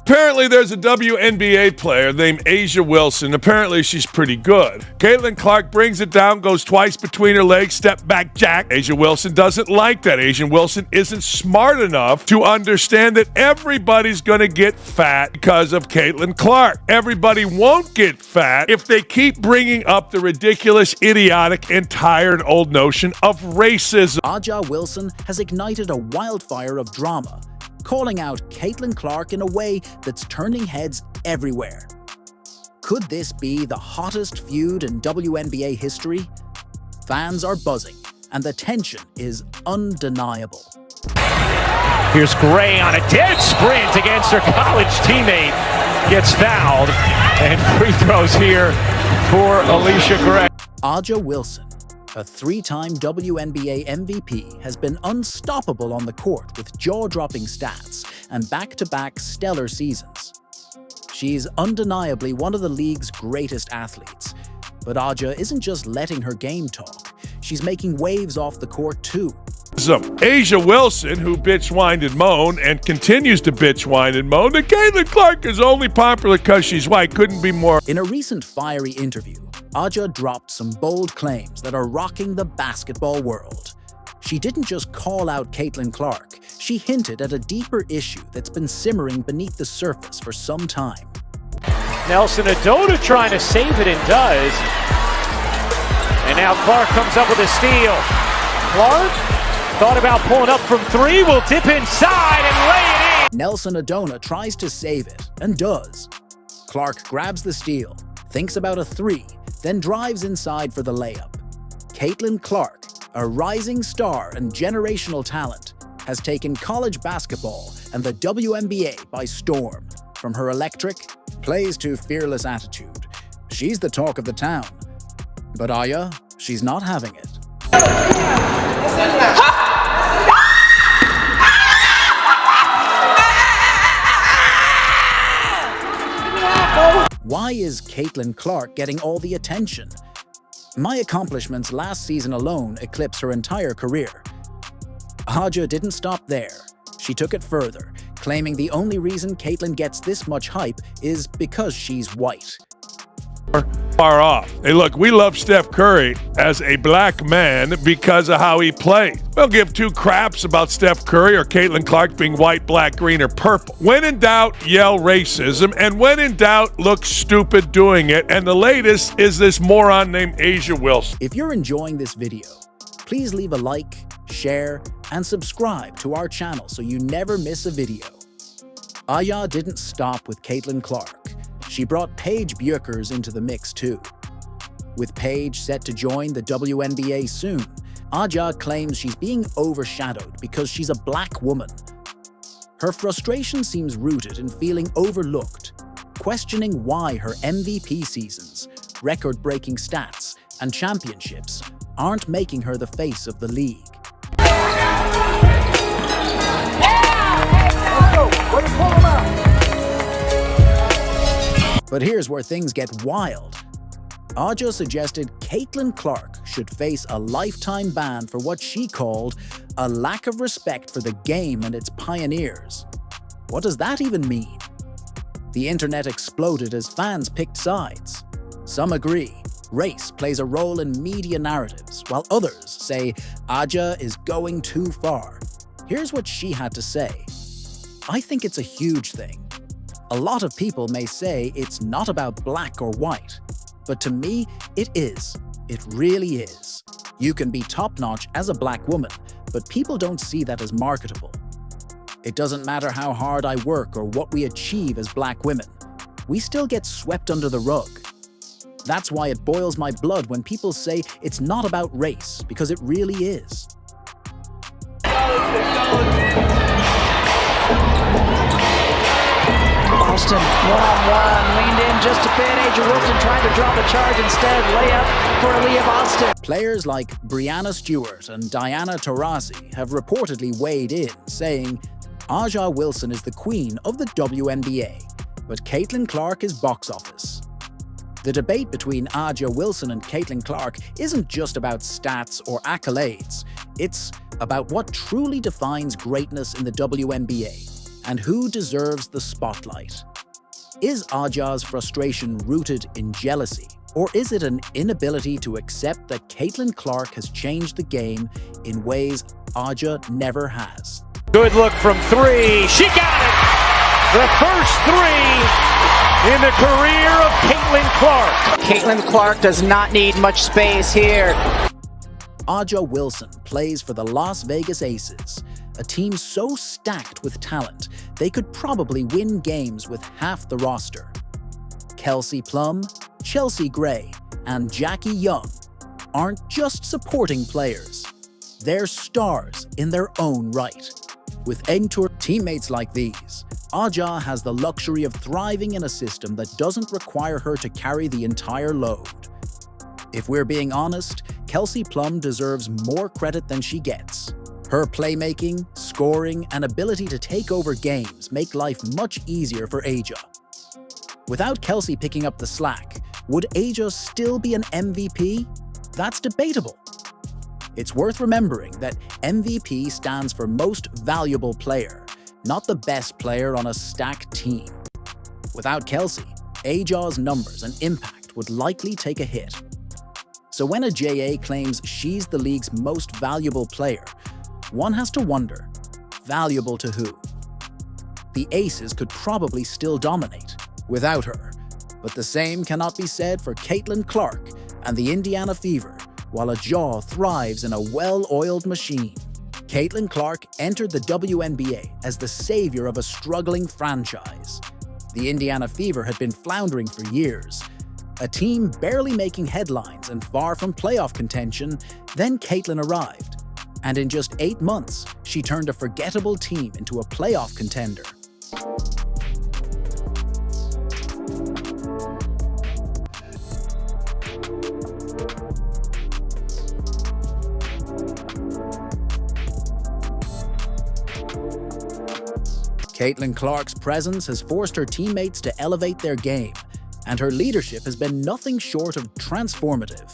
Apparently, there's a WNBA player named A'ja Wilson. Apparently, she's pretty good. Caitlin Clark brings it down, goes twice between her legs, step back jack. A'ja Wilson doesn't like that. A'ja Wilson isn't smart enough to understand that everybody's going to get fat because of Caitlin Clark. Everybody won't get fat if they keep bringing up the ridiculous, idiotic, and tired old notion of racism. A'ja Wilson has ignited a wildfire of drama, calling out Caitlin Clark in a way that's turning heads everywhere. Could this be the hottest feud in WNBA history? Fans are buzzing, and the tension is undeniable. Here's Gray on a dead sprint against her college teammate. Gets fouled, and free throws here for Alicia Gray. A'ja Wilson, a three-time WNBA MVP, has been unstoppable on the court with jaw-dropping stats and back-to-back stellar seasons. She's undeniably one of the league's greatest athletes, but A'ja isn't just letting her game talk. She's making waves off the court too. A'ja Wilson, who bitch, whined, and moaned, and continues to bitch, whine, and moan, that Caitlin Clark is only popular because she's white, couldn't be more. In a recent fiery interview, A'ja dropped some bold claims that are rocking the basketball world. She didn't just call out Caitlin Clark, she hinted at a deeper issue that's been simmering beneath the surface for some time. Nelson Adona trying to save it and does. And now Clark comes up with a steal. Clark thought about pulling up from three, will dip inside and lay it in. Nelson Adona tries to save it and does. Clark grabs the steal, thinks about a three, then drives inside for the layup. Caitlin Clark, a rising star and generational talent, has taken college basketball and the WNBA by storm. From her electric, plays-to-fearless attitude, she's the talk of the town. But A'ja, she's not having it. Why is Caitlin Clark getting all the attention? My accomplishments last season alone eclipse her entire career. A'ja didn't stop there. She took it further, claiming the only reason Caitlin gets this much hype is because she's white. Far off. Hey, look, we love Steph Curry as a black man because of how he plays. We don't give two craps about Steph Curry or Caitlin Clark being white, black, green, or purple. When in doubt, yell racism, and when in doubt, look stupid doing it. And the latest is this moron named A'ja Wilson. If you're enjoying this video, please leave a like, share, and subscribe to our channel so you never miss a video. A'ja didn't stop with Caitlin Clark. She brought Paige Bueckers into the mix too. With Paige set to join the WNBA soon, A'ja claims she's being overshadowed because she's a black woman. Her frustration seems rooted in feeling overlooked, questioning why her MVP seasons, record-breaking stats, and championships aren't making her the face of the league. But here's where things get wild. A'ja suggested Caitlin Clark should face a lifetime ban for what she called a lack of respect for the game and its pioneers. What does that even mean? The internet exploded as fans picked sides. Some agree race plays a role in media narratives, while others say A'ja is going too far. Here's what she had to say. I think it's a huge thing. A lot of people may say it's not about black or white, but to me, it is. It really is. You can be top-notch as a black woman, but people don't see that as marketable. It doesn't matter how hard I work or what we achieve as black women. We still get swept under the rug. That's why it boils my blood when people say it's not about race, because it really is. Boston, one-on-one, leaned in just a bit. A'ja Wilson trying to drop a charge instead. Layup for Aaliyah Boston. Players like Breanna Stewart and Diana Taurasi have reportedly weighed in, saying, A'ja Wilson is the queen of the WNBA, but Caitlin Clark is box office. The debate between A'ja Wilson and Caitlin Clark isn't just about stats or accolades. It's about what truly defines greatness in the WNBA And who deserves the spotlight? Is Aja's frustration rooted in jealousy, or is it an inability to accept that Caitlin Clark has changed the game in ways Aja never has? Good look from three. She got it! The first three in the career of Caitlin Clark. Caitlin Clark does not need much space here. Aja Wilson plays for the Las Vegas Aces, a team so stacked with talent they could probably win games with half the roster. Kelsey Plum, Chelsea Gray, and Jackie Young aren't just supporting players. They're stars in their own right. With Tour teammates like these, Aja has the luxury of thriving in a system that doesn't require her to carry the entire load. If we're being honest, Kelsey Plum deserves more credit than she gets. Her playmaking, scoring, and ability to take over games make life much easier for Aja. Without Kelsey picking up the slack, would Aja still be an MVP? That's debatable. It's worth remembering that MVP stands for Most Valuable Player, not the best player on a stacked team. Without Kelsey, Aja's numbers and impact would likely take a hit. So when a JA claims she's the league's most valuable player, one has to wonder, valuable to who? The Aces could probably still dominate without her, but the same cannot be said for Caitlin Clark and the Indiana Fever, while Aja thrives in a well-oiled machine. Caitlin Clark entered the WNBA as the savior of a struggling franchise. The Indiana Fever had been floundering for years, a team barely making headlines and far from playoff contention. Then Caitlin arrived, and in just 8 months, she turned a forgettable team into a playoff contender. Caitlin Clark's presence has forced her teammates to elevate their game, and her leadership has been nothing short of transformative.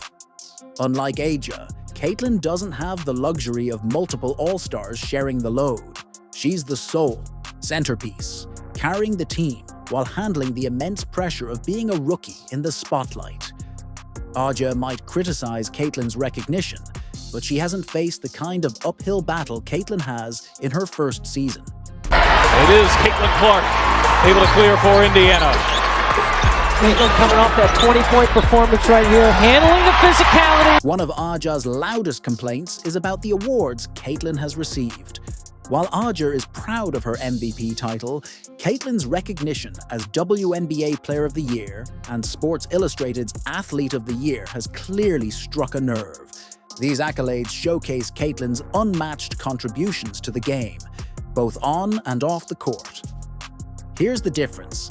Unlike Aja, Caitlin doesn't have the luxury of multiple all-stars sharing the load. She's the sole centerpiece, carrying the team while handling the immense pressure of being a rookie in the spotlight. Aja might criticize Caitlin's recognition, but she hasn't faced the kind of uphill battle Caitlin has in her first season. It is Caitlin Clark able to clear for Indiana. Caitlin coming off that 20-point performance right here, handling the physicality. One of Aja's loudest complaints is about the awards Caitlin has received. While Aja is proud of her MVP title, Caitlin's recognition as WNBA Player of the Year and Sports Illustrated's Athlete of the Year has clearly struck a nerve. These accolades showcase Caitlin's unmatched contributions to the game, both on and off the court. Here's the difference.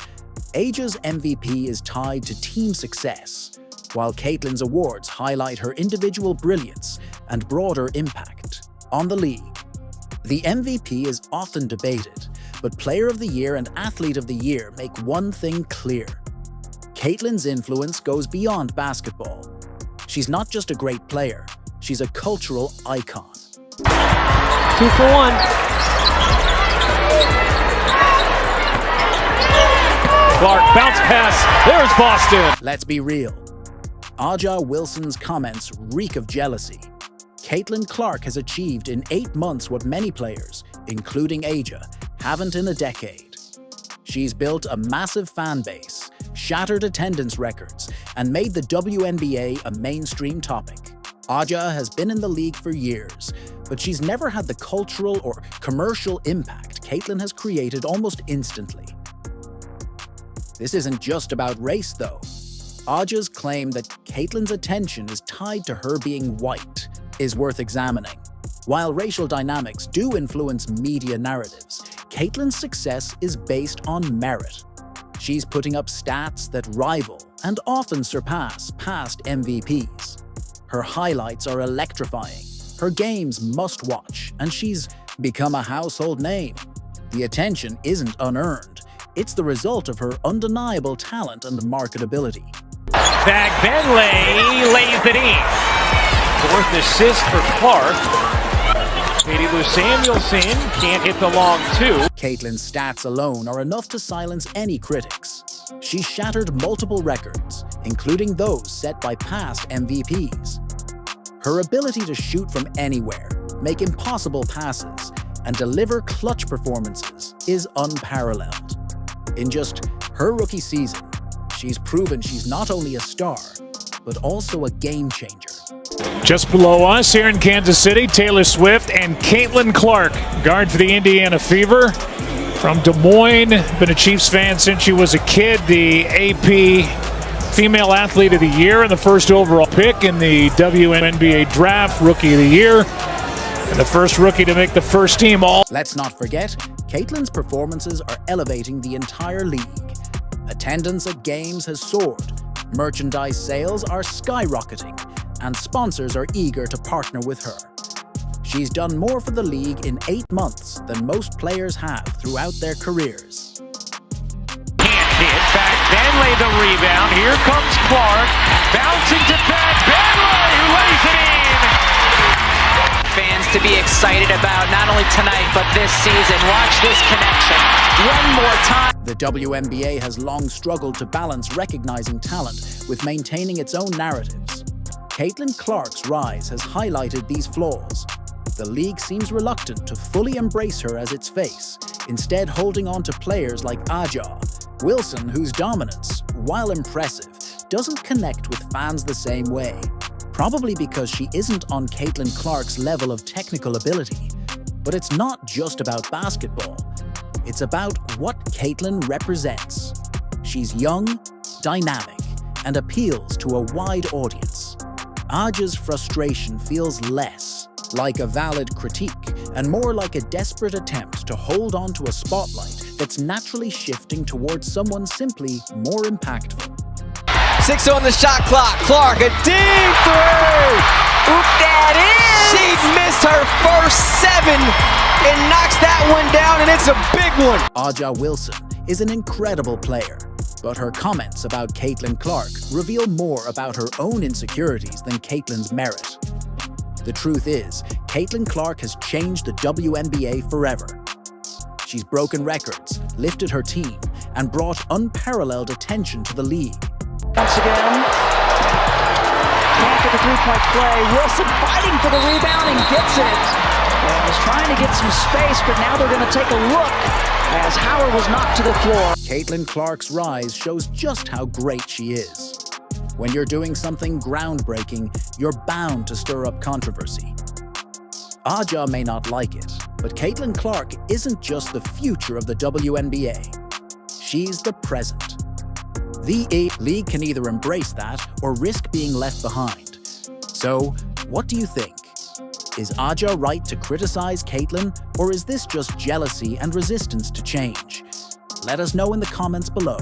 Aja's MVP is tied to team success, while Caitlin's awards highlight her individual brilliance and broader impact on the league. The MVP is often debated, but Player of the Year and Athlete of the Year make one thing clear. Caitlin's influence goes beyond basketball. She's not just a great player, she's a cultural icon. 2 for 1. Clark, bounce pass, there's Boston. Let's be real. Aja Wilson's comments reek of jealousy. Caitlin Clark has achieved in 8 months what many players, including Aja, haven't in a decade. She's built a massive fan base, shattered attendance records, and made the WNBA a mainstream topic. Aja has been in the league for years, but she's never had the cultural or commercial impact Caitlin has created almost instantly. This isn't just about race, though. Aja's claim that Caitlin's attention is tied to her being white is worth examining. While racial dynamics do influence media narratives, Caitlin's success is based on merit. She's putting up stats that rival and often surpass past MVPs. Her highlights are electrifying, her games must-watch, and she's become a household name. The attention isn't unearned. It's the result of her undeniable talent and marketability. Benley lays it in. 4th assist for Clark. Katie Lou Samuelson can't hit the long two. Caitlin's stats alone are enough to silence any critics. She shattered multiple records, including those set by past MVPs. Her ability to shoot from anywhere, make impossible passes, and deliver clutch performances is unparalleled. In just her rookie season, she's proven she's not only a star, but also a game changer. Just below us here in Kansas City, Taylor Swift and Caitlin Clark, guard for the Indiana Fever. From Des Moines, been a Chiefs fan since she was a kid, the AP Female Athlete of the Year and the first overall pick in the WNBA Draft, Rookie of the Year, and the first rookie to make the first team all. Let's not forget, Caitlin's performances are elevating the entire league. Attendance at games has soared, merchandise sales are skyrocketing, and sponsors are eager to partner with her. She's done more for the league in 8 months than most players have throughout their careers. Can't hit, back then lay the rebound. Here comes Clark, bouncing to back Benley, who lays it in. Fans to be excited about not only tonight, but this season. Watch this connection one more time. The WNBA has long struggled to balance recognizing talent with maintaining its own narratives. Caitlin Clark's rise has highlighted these flaws. The league seems reluctant to fully embrace her as its face, instead holding on to players like Aja Wilson, whose dominance, while impressive, doesn't connect with fans the same way. Probably because she isn't on Caitlin Clark's level of technical ability. But it's not just about basketball. It's about what Caitlin represents. She's young, dynamic, and appeals to a wide audience. Aja's frustration feels less like a valid critique and more like a desperate attempt to hold on to a spotlight that's naturally shifting towards someone simply more impactful. 6 on the shot clock. Clark, a deep three. Oop, that is. She missed her first 7 and knocks that one down, and it's a big one. Aja Wilson is an incredible player, but her comments about Caitlin Clark reveal more about her own insecurities than Caitlin's merit. The truth is, Caitlin Clark has changed the WNBA forever. She's broken records, lifted her team, and brought unparalleled attention to the league. Once again, can't get the three-point play. Wilson fighting for the rebound and gets it. And was trying to get some space, but now they're going to take a look as Howard was knocked to the floor. Caitlin Clark's rise shows just how great she is. When you're doing something groundbreaking, you're bound to stir up controversy. Aja may not like it, but Caitlin Clark isn't just the future of the WNBA. She's the present. The league can either embrace that or risk being left behind. So, what do you think? Is Aja right to criticize Caitlin, or is this just jealousy and resistance to change? Let us know in the comments below.